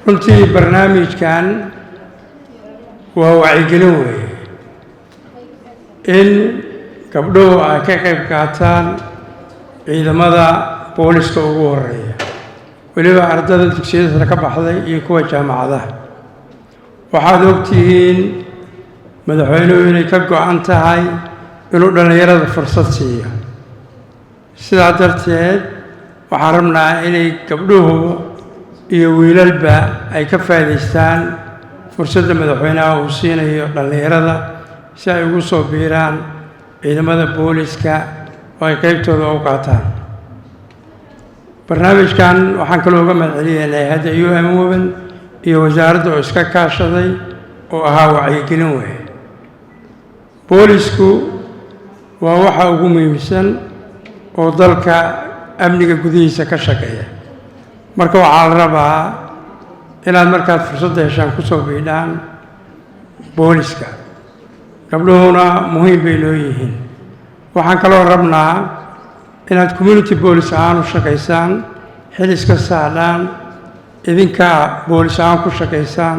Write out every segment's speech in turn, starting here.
runtii barnaamijkan waa wacyigelin weeye in gabdhuhu ay ka qayb qaataan ciidamada booliska ugu horeeya weliba ardada dugsiyada sare ka baxday iyo kuwa jaamacadaha waxaad ogtihiin madaxweynuhu inay ka go'an tahay inuu dhallinyarada fursad siiyo sidaa darteed waxaan rabnaa inay gabdhuhu iyo wiilalba ay ka faa'iidaystaan fursadda madaxweynaha uu siinayo dhallinyarada si ay ugu soo biiraan ciidamada booliska oo ay qaybtooda u qaataan barnaamijkan waxaan kaloo uga mahadcelinaynaa hadda UM iyo wasaaradda oo iska kaashaday oo ahaa wacyigelin weeye boolisku waa waxa ugu muhiimsan oo dalka amniga gudihiisa ka shaqeeya marka waxaa la rabaa inaad markaad fursadda heshaan ku soo biidhaan booliska gabdhuhuna muhiim bay noo yihiin waxaan kaloo rabnaa inaad community boolis ahaan u shaqaysaan xil iska saadhaan idinkaa boolis ahaan ku shaqaysaan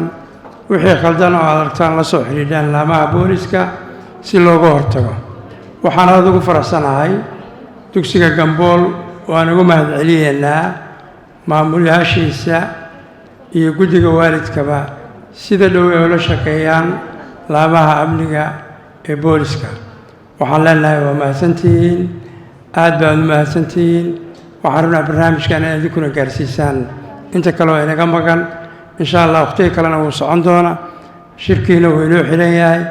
wixii khaldan oo aad aragtaan la soo xidhiidhaan laamaha booliska si looga hortago waxaan aad ugu faraxsanahay dugsiga Gambool waan ugu mahadcelinaynaa maamulayaashiisa iyo guddiga waalidkaba sida dhow ay ula shaqeeyaan laamaha amniga ee booliska waxaan leenahay waa mahadsantihiin aad baad u mahadsantihiin waxaan rabnaa barnaamijkan inaad idinkuna gaarsiisaan inta kale oo inaga maqan insha allah waqtiga kalena wuu socon doona shirkiina wuu inoo xiran yahay